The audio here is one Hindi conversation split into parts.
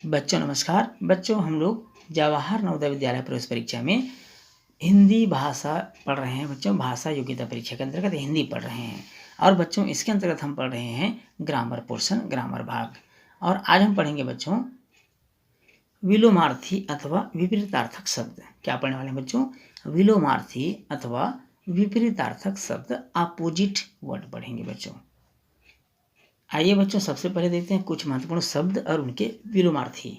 बच्चों नमस्कार। बच्चों, हम लोग जवाहर नवोदय विद्यालय प्रवेश परीक्षा में हिंदी भाषा पढ़ रहे हैं। बच्चों, भाषा योग्यता परीक्षा के अंतर्गत हिंदी पढ़ रहे हैं। और बच्चों, इसके अंतर्गत हम पढ़ रहे हैं ग्रामर पोर्शन, ग्रामर भाग। और आज हम पढ़ेंगे बच्चों विलोमार्थी अथवा विपरीतार्थक शब्द। क्या पढ़ने वाले हैं बच्चों? विलोमार्थी अथवा विपरीतार्थक शब्द, अपोजिट वर्ड पढ़ेंगे बच्चों। आइए बच्चों, सबसे पहले देखते हैं कुछ महत्वपूर्ण शब्द और उनके विलोमार्थी।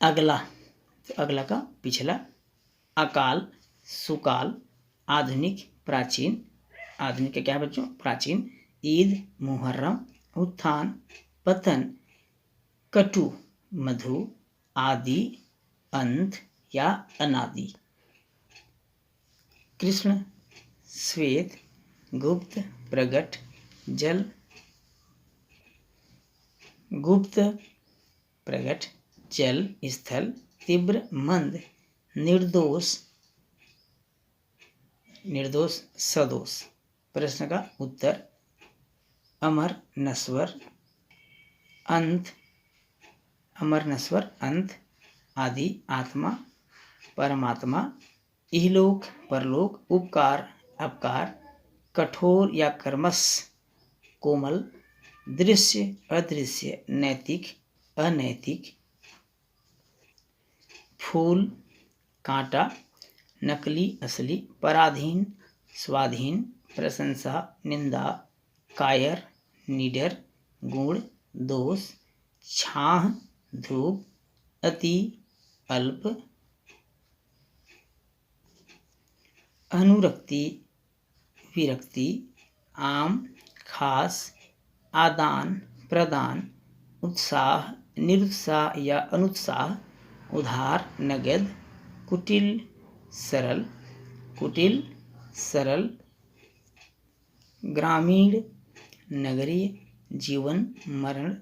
अगला, तो अगला का पिछला। अकाल, सुकाल, आधुनिक, प्राचीन। आधुनिक का क्या है बच्चों? प्राचीन। ईद, मुहर्रम, उत्थान, पतन, कटु, मधु, आदि, अंत या अनादि। कृष्ण, श्वेत, गुप्त, प्रगट, जल, गुप्त, प्रगट, जल, स्थल, तीव्र, मंद, निर्दोष, निर्दोष, सदोष। प्रश्न का उत्तर: अमर, नश्वर, अंत, अमर, नश्वर, अंत, आदि, आत्मा, परमात्मा, इहलोक, परलोक, उपकार, अपकार, कठोर या कर्मश, कोमल, दृश्य, अदृश्य, नैतिक, अनैतिक, फूल, कांटा, नकली, असली, पराधीन, स्वाधीन, प्रशंसा, निंदा, कायर, निडर, गुण, दोष, छाह, धूप, अति, अल्प, अनुरक्ति, विरक्ति, आम, खास, आदान प्रदान, उत्साह, निरुत्साह या अनुत्साह, उधार, नगद, कुटिल, सरल, कुटिल, सरल, ग्रामीण, नगरीय, जीवन, मरण,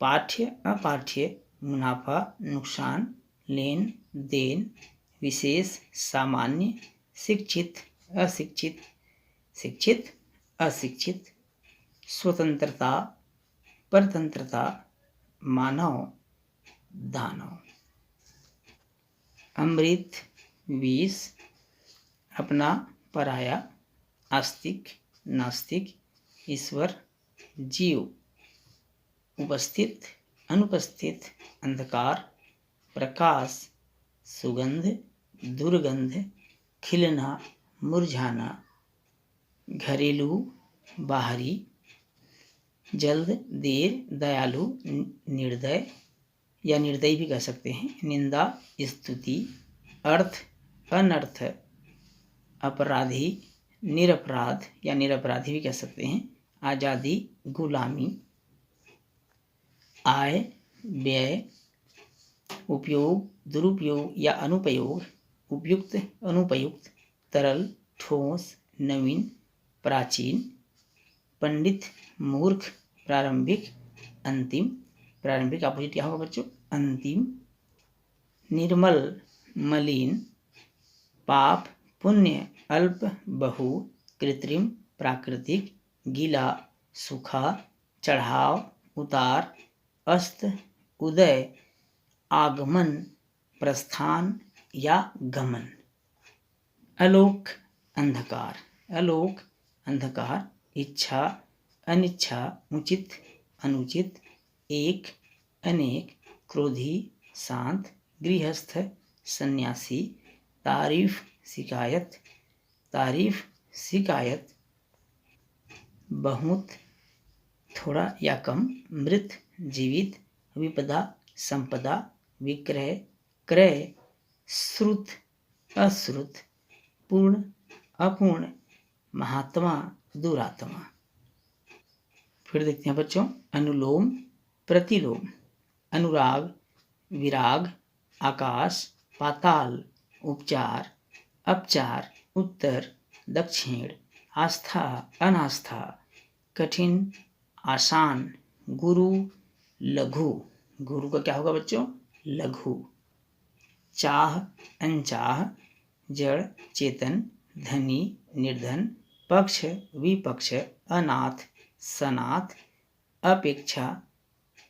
पाठ्य, अपाठ्य, मुनाफा, नुकसान, लेन देन, विशेष, सामान्य, शिक्षित, अशिक्षित, शिक्षित, अशिक्षित, स्वतंत्रता, परतंत्रता, मानव, दानव। अमृत, विष, अपना, पराया, आस्तिक, नास्तिक, ईश्वर, जीव, उपस्थित, अनुपस्थित, अंधकार, प्रकाश, सुगंध, दुर्गंध, खिलना, मुरझाना, घरेलू, बाहरी, जल्द, देर, दयालु, निर्दय या निर्दयी भी कह सकते हैं, निंदा, स्तुति, अर्थ, अनर्थ, अपराधी, निरपराध या निरपराधी भी कह सकते हैं, आजादी, गुलामी, आय, व्यय, उपयोग, दुरुपयोग या अनुपयोग, उपयुक्त, अनुपयुक्त, तरल, ठोस, नवीन, प्राचीन, पंडित, मूर्ख, प्रारंभिक, अंतिम। प्रारंभिक अपोजिट क्या होगा बच्चों? अंतिम। निर्मल, मलिन, पाप, पुण्य, अल्प, बहु, कृत्रिम, प्राकृतिक, गीला, सूखा, चढ़ाव, उतार, अस्त, उदय, आगमन, प्रस्थान या गमन। अलोक, अंधकार, अलोक, अंधकार, इच्छा, अनिच्छा, उचित, अनुचित, एक, अनेक, क्रोधी, शांत, गृहस्थ, सन्यासी, तारीफ, शिकायत, तारीफ, शिकायत, बहुत, थोड़ा या कम, मृत, जीवित, विपदा, संपदा, विक्रय, क्रय, श्रुत, अश्रुत, पूर्ण, अपूर्ण, महात्मा, दुरात्मा। फिर देखते हैं बच्चों, अनुलोम, प्रतिलोम, अनुराग, विराग, आकाश, पाताल, उपचार, अपचार, उत्तर, दक्षिण, आस्था, अनास्था, कठिन, आसान, गुरु, लघु। गुरु का क्या होगा बच्चों? लघु। चाह, अनचाह, जड़, चेतन, धनी, निर्धन, पक्ष, विपक्ष, अनाथ, सनाथ, अपेक्षा,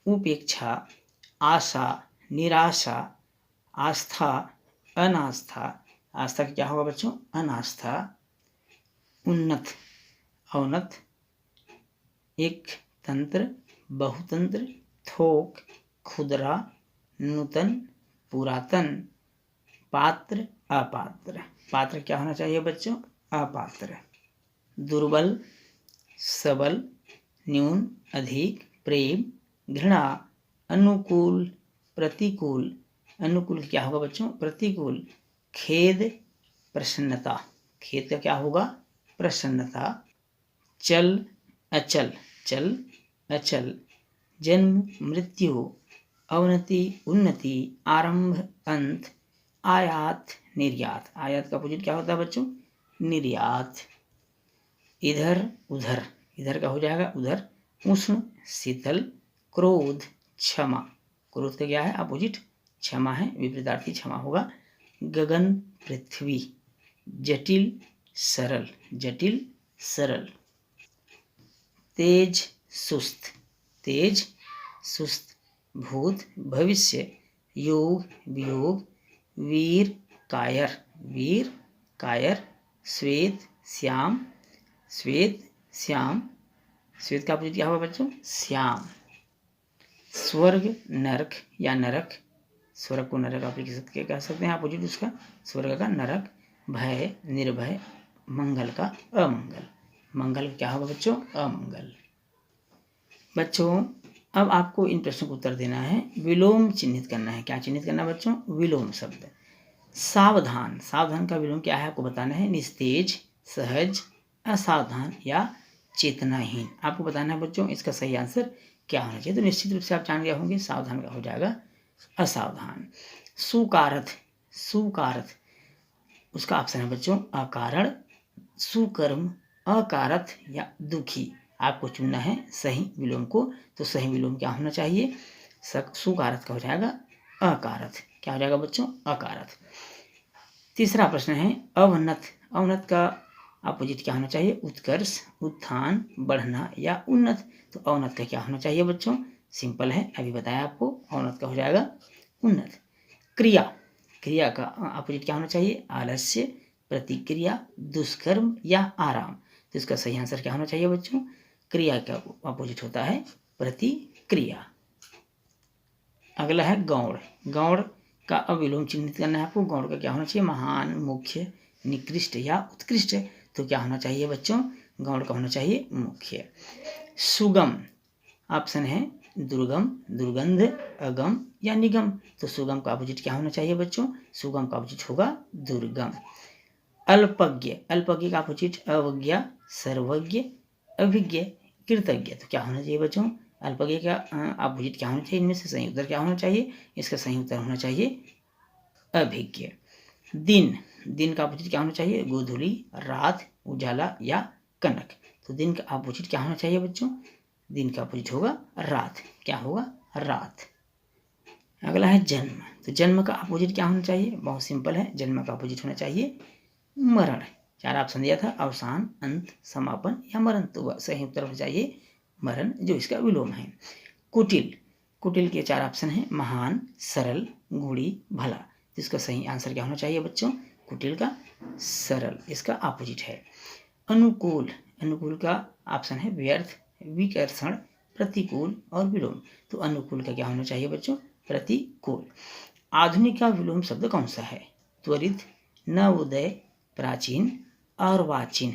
उपेक्षा, आशा, निराशा, आस्था, अनास्था। आस्था का क्या होगा बच्चों? अनास्था। उन्नत, अवनत, एक तंत्र, बहुतंत्र, थोक, खुदरा, नूतन, पुरातन, पात्र, अपात्र। पात्र क्या होना चाहिए बच्चों? अपात्र। दुर्बल, सबल, न्यून, अधिक, प्रेम, घृणा, अनुकूल, प्रतिकूल। अनुकूल क्या होगा बच्चों? प्रतिकूल। खेद, प्रसन्नता। खेद का क्या होगा? प्रसन्नता। चल, अचल, चल, अचल। जन्म, मृत्यु, अवनति, उन्नति, आरंभ, अंत, आयात, निर्यात। आयात का अपोजिट क्या होता है बच्चों? निर्यात। इधर, उधर। इधर का हो जाएगा उधर। उष्ण, शीतल, क्रोध, क्षमा। क्रोध का क्या है? अपोजिट क्षमा है, विपरीतार्थी क्षमा होगा। गगन, पृथ्वी। जटिल, सरल, जटिल, सरल। तेज, सुस्त, तेज, सुस्त। भूत, भविष्य, योग, वियोग, वीर, कायर, वीर, कायर। श्वेत, श्याम, श्वेत, श्याम। श्वेत का अपोजिट क्या होगा बच्चों? श्याम। स्वर्ग, नरक या नरक। स्वर्ग को नरक आप कह सकते हैं, अपोजिट उसका स्वर्ग का नरक। भय, निर्भय, मंगल का अमंगल। मंगल क्या होगा बच्चों? अमंगल। बच्चों अब आपको इन प्रश्नों को उत्तर देना है, विलोम चिन्हित करना है। क्या चिन्हित करना है बच्चों? विलोम शब्द। सावधान, सावधान का विलोम क्या है आपको बताना है। निस्तेज, सहज, असावधान या चेतनाहीन। आपको बताना है बच्चों इसका सही आंसर क्या होना चाहिए। तो निश्चित रूप से आप जान गए होंगे, सावधान का हो जाएगा असावधान। सुकारथ, सुकारथ उसका ऑप्शन है बच्चों अकारण, सुकर्म, अकारथ या दुखी। आपको चुनना है सही विलोम को। तो सही विलोम क्या होना चाहिए? सुकारथ का हो जाएगा अकारथ। क्या हो जाएगा बच्चों? अकारथ। तीसरा प्रश्न है अवनत। अवनत का अपोजिट क्या होना चाहिए? उत्कर्ष, उत्थान, बढ़ना या उन्नत। तो अवनत का क्या होना चाहिए बच्चों? सिंपल है, अभी बताया आपको। अवनत का हो जाएगा उन्नत। क्रिया, क्रिया का अपोजिट क्या होना चाहिए? आलस्य, प्रतिक्रिया, दुष्कर्म या आराम। तो इसका सही आंसर क्या होना चाहिए बच्चों? क्रिया का अपोजिट होता है प्रतिक्रिया। अगला है गौड़। गौड़ का अविलोम चिन्हित करना है आपको। गौड़ का क्या होना चाहिए? महान, मुख्य, निकृष्ट या उत्कृष्ट। तो क्या होना चाहिए बच्चों? गौड़ का होना चाहिए मुख्य। सुगम ऑप्शन है दुर्गम, दुर्गंध, अगम या निगम। तो सुगम का अपोजिट क्या होना चाहिए बच्चों? सुगम का अपोजिट होगा दुर्गम। अल्पज्ञ, अल्पज्ञ का अपोजिट अवज्ञा, सर्वज्ञ, अभिज्ञ, कृतज्ञ। तो क्या होना चाहिए बच्चों? अल्पज्ञ का अपोजिट क्या होना चाहिए? इनमें से सही उत्तर क्या होना चाहिए? इसका सही उत्तर होना चाहिए अभिज्ञ। दिन, दिन का अपोजिट क्या होना चाहिए? गोधूली, रात, उजाला या कनक। तो दिन का अपोजिट क्या होना चाहिए बच्चों? दिन का अपोजिट होगा रात। क्या होगा? रात। अगला है जन्म। तो जन्म का अपोजिट क्या होना चाहिए? बहुत सिंपल है, जन्म का अपोजिट होना चाहिए मरण। चार ऑप्शन दिया था, अवसान, अंत, समापन या मरण। तो सही उत्तर होना चाहिए मरण, जो इसका विलोम है। कुटिल, कुटिल के चार ऑप्शन हैं, महान, सरल, गूढ़ी, भला। इसका सही आंसर क्या होना चाहिए बच्चों? कुटिल का सरल, इसका अपोजिट है। अनुकूल, अनुकूल का ऑप्शन है व्यर्थ, विकर्षण, प्रतिकूल और विलोम। तो अनुकूल का क्या होना चाहिए बच्चों? प्रतिकूल। आधुनिक का विलोम शब्द कौन सा है? त्वरित, नवोदय, प्राचीन, अर्वाचीन।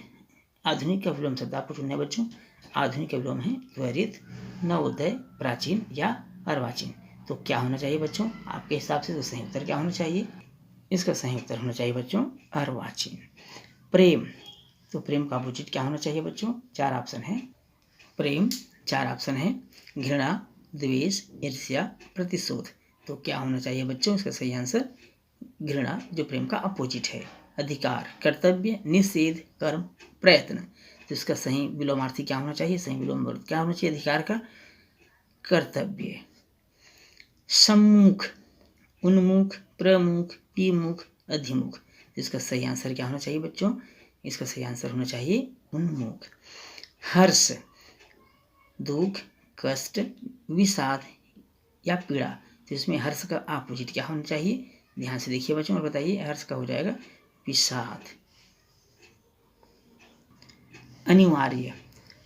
आधुनिक का विलोम शब्द आपको चुनना है बच्चों। आधुनिक का विलोम है त्वरित, नवोदय, प्राचीन या अर्वाचीन। तो क्या होना चाहिए बच्चों आपके हिसाब से? तो सही उत्तर क्या होना चाहिए? इसका सही उत्तर होना चाहिए बच्चों अर्वाचीन। प्रेम, तो प्रेम का अपोजिट क्या होना चाहिए बच्चों? चार ऑप्शन है प्रेम, चार ऑप्शन है घृणा, द्वेष, ईर्ष्या, प्रतिशोध। तो क्या होना चाहिए बच्चों? इसका सही आंसर घृणा, जो प्रेम का अपोजिट है। अधिकार, कर्तव्य, निषेध, कर्म, प्रयत्न। तो इसका सही विलोमार्थी क्या होना चाहिए? सही विलोम क्या होना चाहिए अधिकार का? कर्तव्य। सम्मुख, उन्मुख, प्रमुख, विमुख, अधिमुख। इसका सही आंसर क्या होना चाहिए बच्चों? इसका सही आंसर होना चाहिए उन्मुख। हर्ष, दुख, कष्ट, विषाद या पीड़ा। तो इसमें हर्ष का अपोजिट क्या होना चाहिए, ध्यान से देखिए बच्चों और बताइए। हर्ष का हो जाएगा विषाद। अनिवार्य,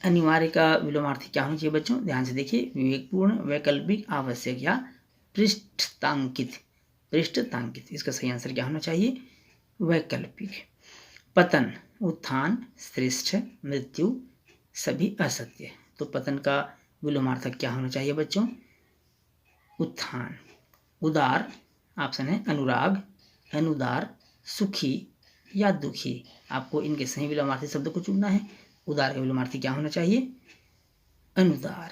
अनिवार्य का विलोमार्थी क्या होना चाहिए बच्चों, ध्यान से देखिए। विवेकपूर्ण, वैकल्पिक, आवश्यक या पृष्ठतांकित। पृष्ठतांकित, इसका सही आंसर क्या होना चाहिए, वैकल्पिक। पतन, उत्थान, श्रेष्ठ, मृत्यु, सभी असत्य। तो पतन का विलोमार्थक क्या होना चाहिए बच्चों, उत्थान। उदार, ऑप्शन है अनुराग, अनुदार, सुखी या दुखी। आपको इनके सही विलोमार्थी शब्द को चुनना है। उदार का विलोमार्थी क्या होना चाहिए, अनुदार।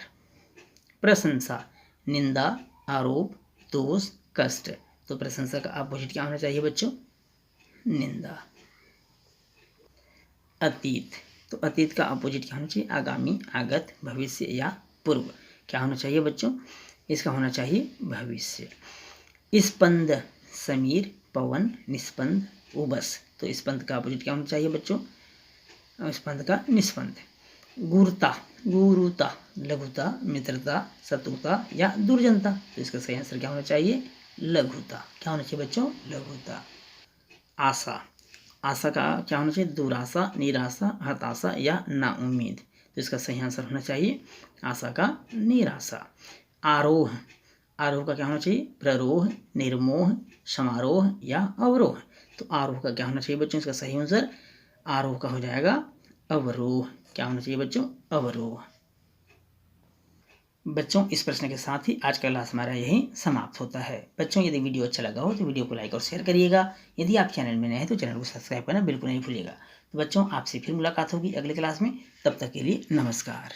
प्रशंसा, निंदा, आरोप, दोष, कष्ट। तो प्रशंसा का अपोजिट क्या होना चाहिए बच्चों, निंदा। अतीत, तो अतीत का अपोजिट क्या होना चाहिए, आगामी, आगत, भविष्य या पूर्व। क्या होना चाहिए बच्चों, इसका होना चाहिए भविष्य। स्पंद, समीर, पवन, निस्पंद, उबस। तो स्पंद का अपोजिट क्या होना चाहिए बच्चों, स्पंद का निस्पंद। गुरुता, गुरुता, लघुता, मित्रता, शत्रुता या दुर्जनता। तो इसका सही आंसर क्या होना चाहिए, लघुता। क्या होना चाहिए बच्चों, लघुता। आशा, आशा का क्या होना चाहिए, दुराशा, निराशा, हताशा या नाउम्मीद। तो इसका सही आंसर होना चाहिए आशा का निराशा। आरोह, आरोह का क्या होना चाहिए, प्ररोह, निर्मोह, समारोह या अवरोह। तो आरोह का क्या होना चाहिए बच्चों, इसका सही आंसर आरोह का हो जाएगा अवरोह। क्या होना चाहिए बच्चों, अवरोह। बच्चों इस प्रश्न के साथ ही आज का क्लास हमारा यही समाप्त होता है। बच्चों यदि वीडियो अच्छा लगा हो तो वीडियो को लाइक और शेयर करिएगा। यदि आप चैनल में नए हैं तो चैनल को सब्सक्राइब करना बिल्कुल नहीं भूलिएगा। तो बच्चों आपसे फिर मुलाकात होगी अगले क्लास में, तब तक के लिए नमस्कार।